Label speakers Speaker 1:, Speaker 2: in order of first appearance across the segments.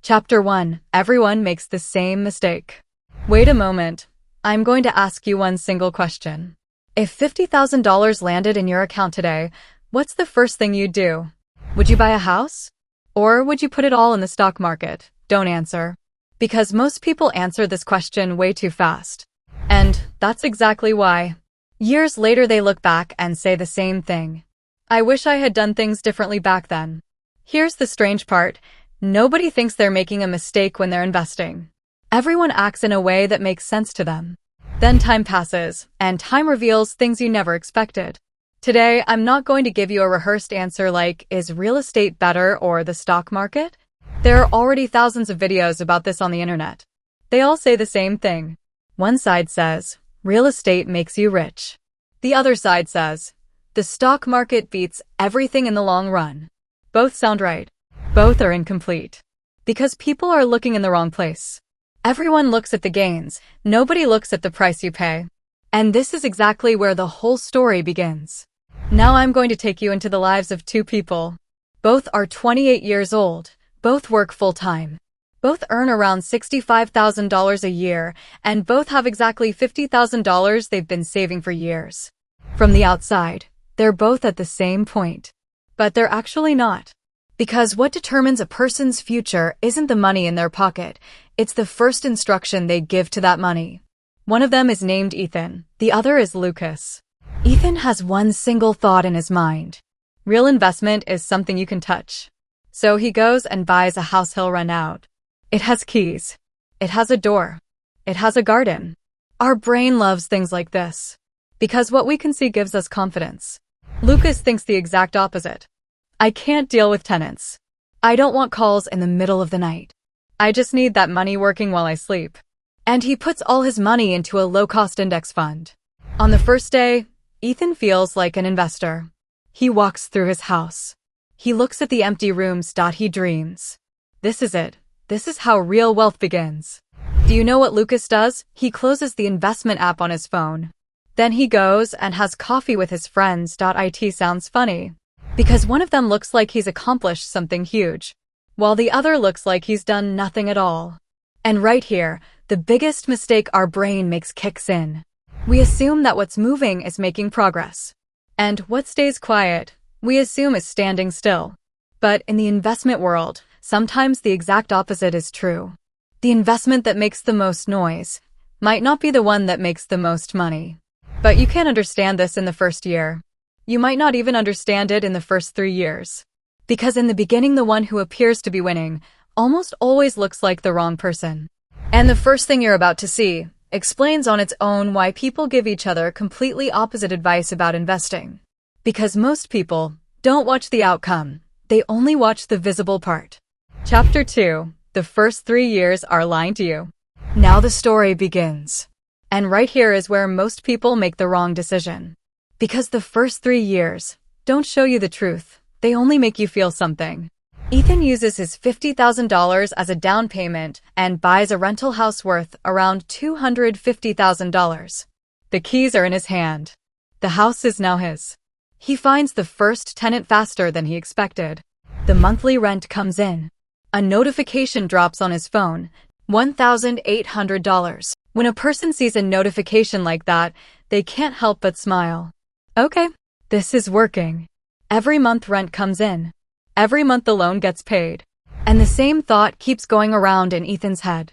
Speaker 1: Chapter 1. Everyone makes the same mistake. Wait a moment. I'm going to ask you one single question. If $50,000 landed in your account today, what's the first thing you'd do? Would you buy a house? Or would you put it all in the stock market? Don't answer. Because most people answer this question way too fast. And that's exactly why. Years later they look back and say the same thing. I wish I had done things differently back then. Here's the strange part. Nobody thinks they're making a mistake when they're investing. Everyone acts in a way that makes sense to them. Then time passes, and time reveals things you never expected. Today, I'm not going to give you a rehearsed answer like, is real estate better or the stock market? There are already thousands of videos about this on the internet. They all say the same thing. One side says, real estate makes you rich. The other side says, the stock market beats everything in the long run. Both sound right. Both are incomplete. Because people are looking in the wrong place. Everyone looks at the gains, nobody looks at the price you pay. And this is exactly where the whole story begins. Now I'm going to take you into the lives of two people. Both are 28 years old, both work full-time. Both earn around $65,000 a year, and both have exactly $50,000 they've been saving for years. From the outside, they're both at the same point. But they're actually not. Because what determines a person's future isn't the money in their pocket, it's the first instruction they give to that money. One of them is named Ethan, the other is Lucas. Ethan has one single thought in his mind. Real investment is something you can touch. So he goes and buys a house he'll rent out. It has keys. It has a door. It has a garden. Our brain loves things like this. Because what we can see gives us confidence. Lucas thinks the exact opposite. I can't deal with tenants. I don't want calls in the middle of the night. I just need that money working while I sleep. And he puts all his money into a low-cost index fund. On the first day, Ethan feels like an investor. He walks through his house. He looks at the empty rooms. He dreams. This is it. This is how real wealth begins. Do you know what Lucas does? He closes the investment app on his phone. Then he goes and has coffee with his friends. It sounds funny. Because one of them looks like he's accomplished something huge, while the other looks like he's done nothing at all. And right here, the biggest mistake our brain makes kicks in. We assume that what's moving is making progress. And what stays quiet, we assume is standing still. But in the investment world, sometimes the exact opposite is true. The investment that makes the most noise might not be the one that makes the most money. But you can't understand this in the first year. You might not even understand it in the first 3 years. Because in the beginning, the one who appears to be winning almost always looks like the wrong person. And the first thing you're about to see explains on its own why people give each other completely opposite advice about investing. Because most people don't watch the outcome, they only watch the visible part. Chapter 2. The first 3 years are lying to you. Now the story begins. And right here is where most people make the wrong decision. Because the first 3 years don't show you the truth, they only make you feel something. Ethan uses his $50,000 as a down payment and buys a rental house worth around $250,000. The keys are in his hand. The house is now his. He finds the first tenant faster than he expected. The monthly rent comes in. A notification drops on his phone, $1,800. When a person sees a notification like that, they can't help but smile. Okay, this is working. Every month rent comes in. Every month the loan gets paid. And the same thought keeps going around in Ethan's head.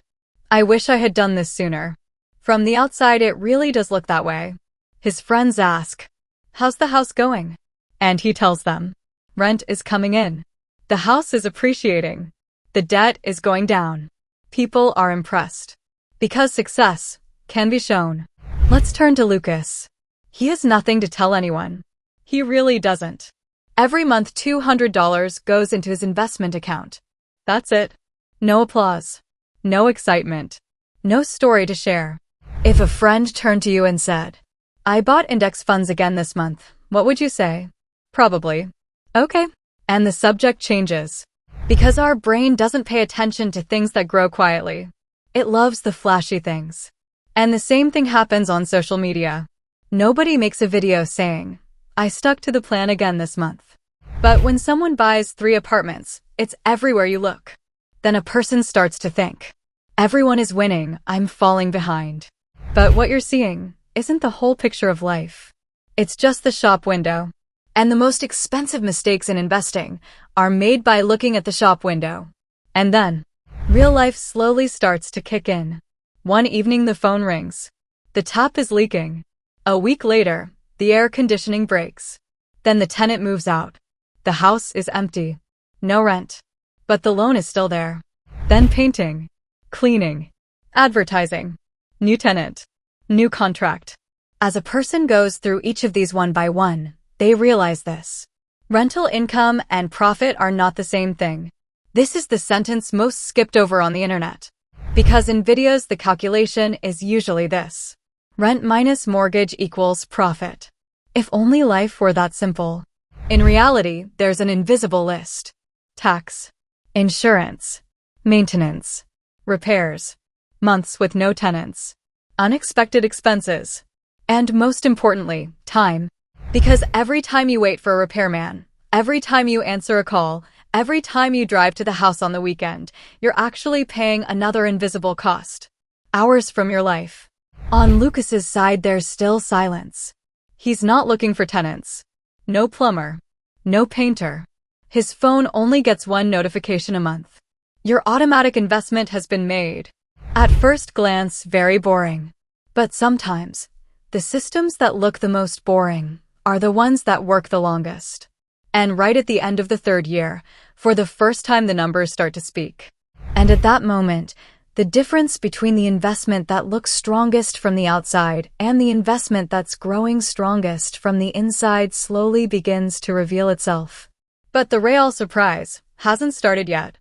Speaker 1: I wish I had done this sooner. From the outside it really does look that way. His friends ask, how's the house going? And he tells them, rent is coming in. The house is appreciating. The debt is going down. People are impressed. Because success can be shown. Let's turn to Lucas. He has nothing to tell anyone. He really doesn't. Every month $200 goes into his investment account. That's it. No applause. No excitement. No story to share. If a friend turned to you and said, I bought index funds again this month, what would you say? Probably. Okay. And the subject changes. Because our brain doesn't pay attention to things that grow quietly. It loves the flashy things. And the same thing happens on social media. Nobody makes a video saying, I stuck to the plan again this month. But when someone buys 3 apartments, it's everywhere you look. Then a person starts to think, everyone is winning, I'm falling behind. But what you're seeing isn't the whole picture of life. It's just the shop window. And the most expensive mistakes in investing are made by looking at the shop window. And then, real life slowly starts to kick in. One evening the phone rings. The tap is leaking. A week later, the air conditioning breaks. Then the tenant moves out. The house is empty. No rent. But the loan is still there. Then painting, cleaning, advertising, new tenant, new contract. As a person goes through each of these one by one, they realize this. Rental income and profit are not the same thing. This is the sentence most skipped over on the internet. Because in videos the calculation is usually this. Rent minus mortgage equals profit. If only life were that simple. In reality, there's an invisible list. Tax, insurance, maintenance, repairs, months with no tenants, unexpected expenses, and most importantly, time. Because every time you wait for a repairman, every time you answer a call, every time you drive to the house on the weekend, you're actually paying another invisible cost. Hours from your life. On Lucas's side, there's still silence. He's not looking for tenants. No plumber. No painter. His phone only gets one notification a month. Your automatic investment has been made. At first glance, very boring. But sometimes, the systems that look the most boring are the ones that work the longest. And right at the end of the third year, for the first time the numbers start to speak. And at that moment, the difference between the investment that looks strongest from the outside and the investment that's growing strongest from the inside slowly begins to reveal itself. But the real surprise hasn't started yet.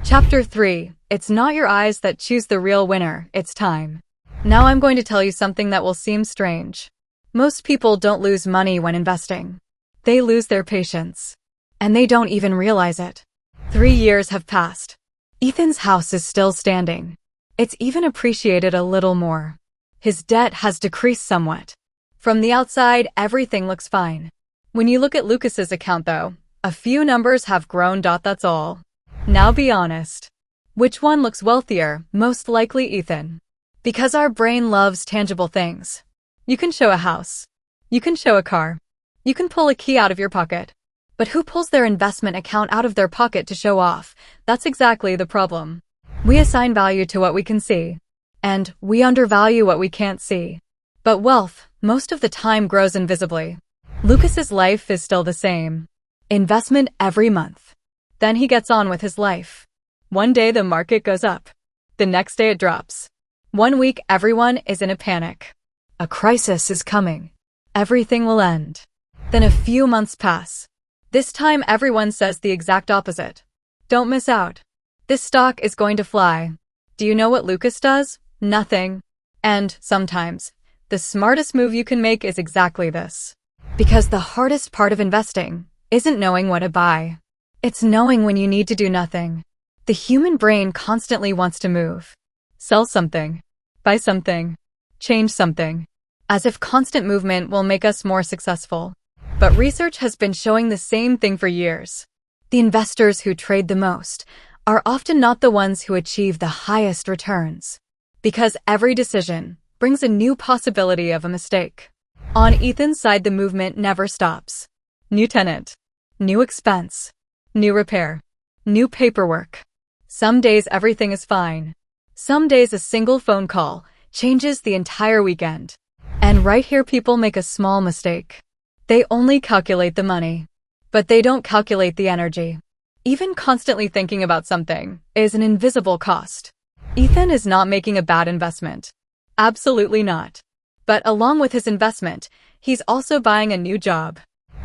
Speaker 1: Chapter 3. It's not your eyes that choose the real winner, it's time. Now I'm going to tell you something that will seem strange. Most people don't lose money when investing. They lose their patience. And they don't even realize it. 3 years have passed. Ethan's house is still standing. It's even appreciated a little more. His debt has decreased somewhat. From the outside, everything looks fine. When you look at Lucas's account though, a few numbers have grown. That's all. Now be honest. Which one looks wealthier? Most likely Ethan. Because our brain loves tangible things. You can show a house. You can show a car. You can pull a key out of your pocket. But who pulls their investment account out of their pocket to show off? That's exactly the problem. We assign value to what we can see. And we undervalue what we can't see. But wealth, most of the time, grows invisibly. Lucas's life is still the same. Investment every month. Then he gets on with his life. One day the market goes up. The next day it drops. 1 week everyone is in a panic. A crisis is coming. Everything will end. Then a few months pass. This time everyone says the exact opposite. Don't miss out. This stock is going to fly. Do you know what Lucas does? Nothing. And, sometimes, the smartest move you can make is exactly this. Because the hardest part of investing isn't knowing what to buy. It's knowing when you need to do nothing. The human brain constantly wants to move. Sell something. Buy something. Change something. As if constant movement will make us more successful. But research has been showing the same thing for years. The investors who trade the most are often not the ones who achieve the highest returns. Because every decision brings a new possibility of a mistake. On Ethan's side, the movement never stops. New tenant. New expense. New repair. New paperwork. Some days everything is fine. Some days a single phone call changes the entire weekend. And right here people make a small mistake. They only calculate the money. But they don't calculate the energy. Even constantly thinking about something is an invisible cost. Ethan is not making a bad investment. Absolutely not. But along with his investment, he's also buying a new job.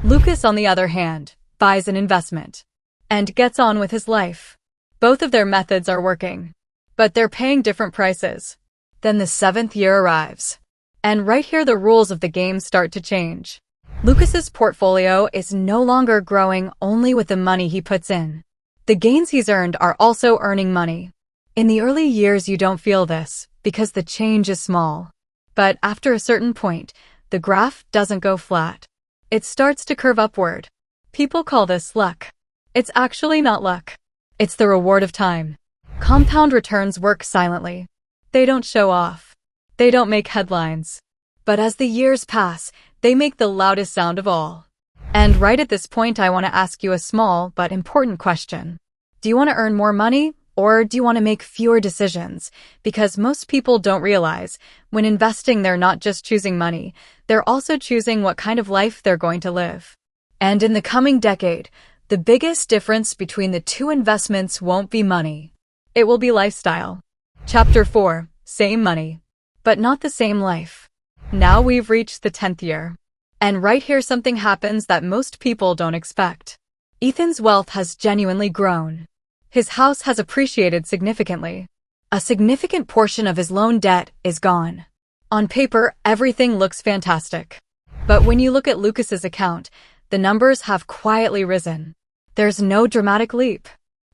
Speaker 1: Lucas, on the other hand, buys an investment and gets on with his life. Both of their methods are working, but they're paying different prices. Then the 7th year arrives. And right here the rules of the game start to change. Lucas's portfolio is no longer growing only with the money he puts in. The gains he's earned are also earning money. In the early years you don't feel this, because the change is small. But after a certain point, the graph doesn't go flat. It starts to curve upward. People call this luck. It's actually not luck. It's the reward of time. Compound returns work silently. They don't show off. They don't make headlines. But as the years pass, they make the loudest sound of all. And right at this point, I want to ask you a small but important question. Do you want to earn more money, or do you want to make fewer decisions? Because most people don't realize, when investing, they're not just choosing money, they're also choosing what kind of life they're going to live. And in the coming decade, the biggest difference between the two investments won't be money. It will be lifestyle. Chapter 4. Same money, but not the same life. Now we've reached the 10th year. And right here something happens that most people don't expect. Ethan's wealth has genuinely grown. His house has appreciated significantly. A significant portion of his loan debt is gone. On paper, everything looks fantastic. But when you look at Lucas's account, the numbers have quietly risen. There's no dramatic leap,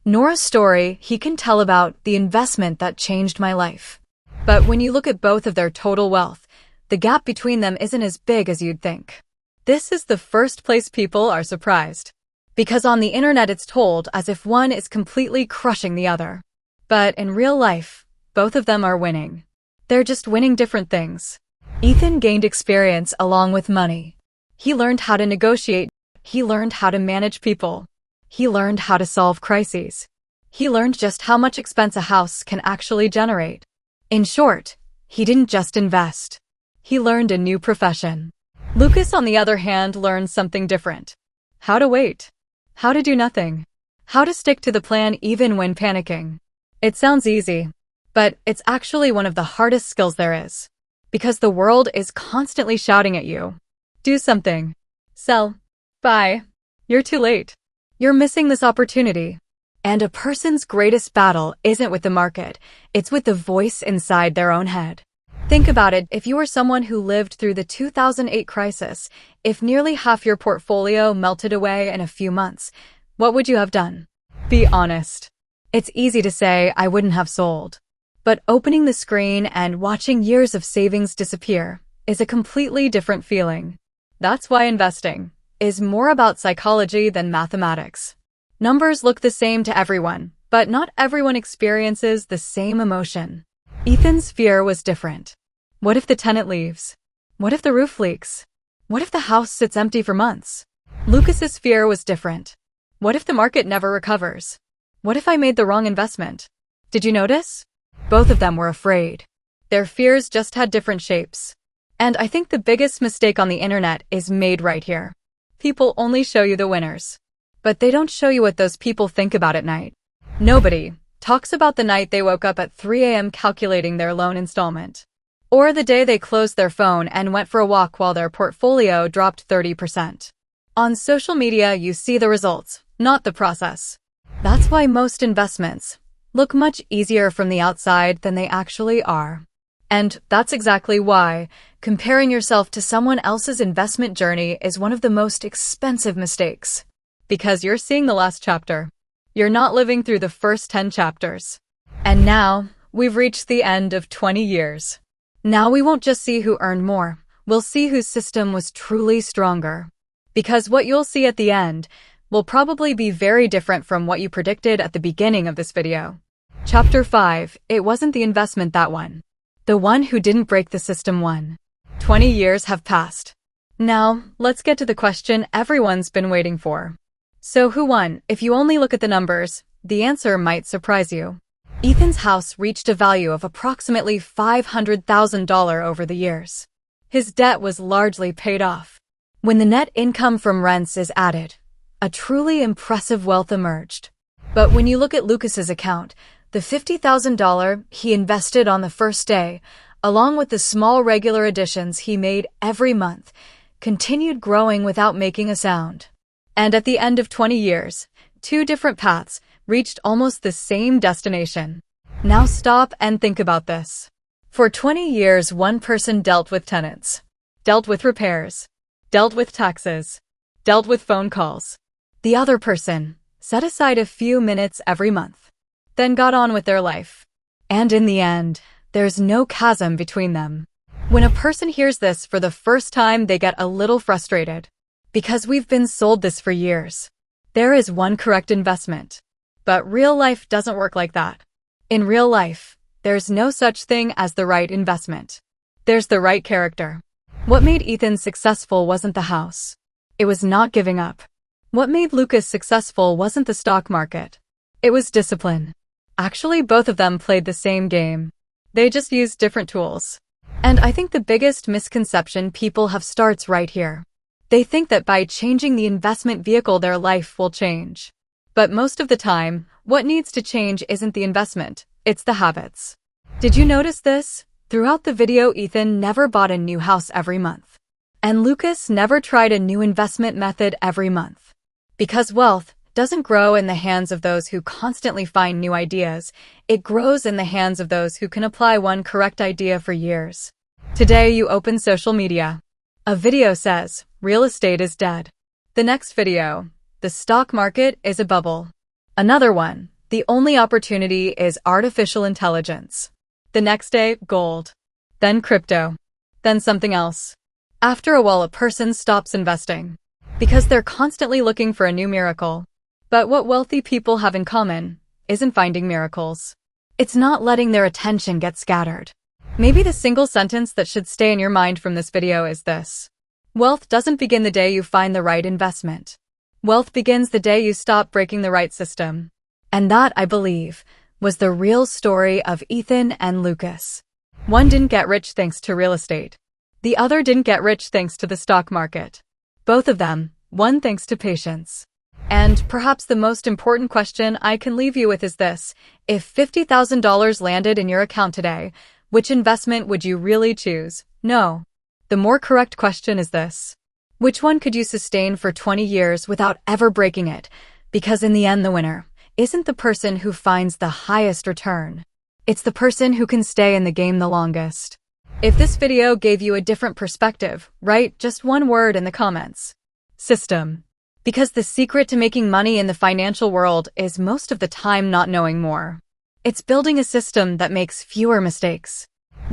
Speaker 1: nor a story he can tell about the investment that changed my life. But when you look at both of their total wealth, the gap between them isn't as big as you'd think. This is the first place people are surprised. Because on the internet it's told as if one is completely crushing the other. But in real life, both of them are winning. They're just winning different things. Ethan gained experience along with money. He learned how to negotiate. He learned how to manage people. He learned how to solve crises. He learned just how much expense a house can actually generate. In short, he didn't just invest. He learned a new profession. Lucas, on the other hand, learned something different. How to wait. How to do nothing. How to stick to the plan even when panicking. It sounds easy, but it's actually one of the hardest skills there is. Because the world is constantly shouting at you. Do something. Sell. Buy. You're too late. You're missing this opportunity. And a person's greatest battle isn't with the market, it's with the voice inside their own head. Think about it. If you were someone who lived through the 2008 crisis, if nearly half your portfolio melted away in a few months, what would you have done? Be honest. It's easy to say, I wouldn't have sold. But opening the screen and watching years of savings disappear is a completely different feeling. That's why investing is more about psychology than mathematics. Numbers look the same to everyone, but not everyone experiences the same emotion. Ethan's fear was different. What if the tenant leaves? What if the roof leaks? What if the house sits empty for months? Lucas's fear was different. What if the market never recovers? What if I made the wrong investment? Did you notice? Both of them were afraid. Their fears just had different shapes. And I think the biggest mistake on the internet is made right here. People only show you the winners. But they don't show you what those people think about at night. Nobody talks about the night they woke up at 3 a.m. calculating their loan installment. Or the day they closed their phone and went for a walk while their portfolio dropped 30%. On social media, you see the results, not the process. That's why most investments look much easier from the outside than they actually are. And that's exactly why comparing yourself to someone else's investment journey is one of the most expensive mistakes. Because you're seeing the last chapter. You're not living through the first 10 chapters. And now, we've reached the end of 20 years. Now we won't just see who earned more, we'll see whose system was truly stronger. Because what you'll see at the end will probably be very different from what you predicted at the beginning of this video. Chapter 5, it wasn't the investment that won. The one who didn't break the system won. 20 years have passed. Now, let's get to the question everyone's been waiting for. So who won? If you only look at the numbers, the answer might surprise you. Ethan's house reached a value of approximately $500,000 over the years. His debt was largely paid off. When the net income from rents is added, a truly impressive wealth emerged. But when you look at Lucas's account, the $50,000 he invested on the first day, along with the small regular additions he made every month, continued growing without making a sound. And at the end of 20 years, two different paths reached almost the same destination. Now stop and think about this. For 20 years, one person dealt with tenants, dealt with repairs, dealt with taxes, dealt with phone calls. The other person set aside a few minutes every month, then got on with their life. And in the end, there's no chasm between them. When a person hears this for the first time, they get a little frustrated. Because we've been sold this for years. There is one correct investment. But real life doesn't work like that. In real life, there's no such thing as the right investment. There's the right character. What made Ethan successful wasn't the house. It was not giving up. What made Lucas successful wasn't the stock market. It was discipline. Actually, both of them played the same game. They just used different tools. And I think the biggest misconception people have starts right here. They think that by changing the investment vehicle, their life will change. But most of the time, what needs to change isn't the investment, it's the habits. Did you notice this? Throughout the video, Ethan never bought a new house every month. And Lucas never tried a new investment method every month. Because wealth doesn't grow in the hands of those who constantly find new ideas, it grows in the hands of those who can apply one correct idea for years. Today you open social media. A video says, real estate is dead. The next video, the stock market is a bubble. Another one, the only opportunity is artificial intelligence. The next day, gold. Then crypto. Then something else. After a while, a person stops investing. Because they're constantly looking for a new miracle. But what wealthy people have in common isn't finding miracles. It's not letting their attention get scattered. Maybe the single sentence that should stay in your mind from this video is this. Wealth doesn't begin the day you find the right investment. Wealth begins the day you stop breaking the right system. And that, I believe, was the real story of Ethan and Lucas. One didn't get rich thanks to real estate. The other didn't get rich thanks to the stock market. Both of them, one thanks to patience. And perhaps the most important question I can leave you with is this. If $50,000 landed in your account today, which investment would you really choose? No. The more correct question is this. Which one could you sustain for 20 years without ever breaking it? Because in the end, the winner isn't the person who finds the highest return. It's the person who can stay in the game the longest. If this video gave you a different perspective, write just one word in the comments. System. Because the secret to making money in the financial world is most of the time not knowing more. It's building a system that makes fewer mistakes.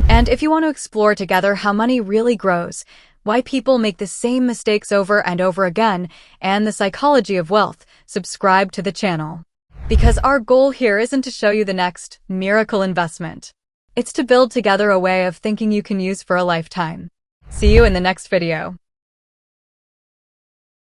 Speaker 1: And if you want to explore together how money really grows, why people make the same mistakes over and over again, and the psychology of wealth, subscribe to the channel. Because our goal here isn't to show you the next miracle investment. It's to build together a way of thinking you can use for a lifetime. See you in the next video.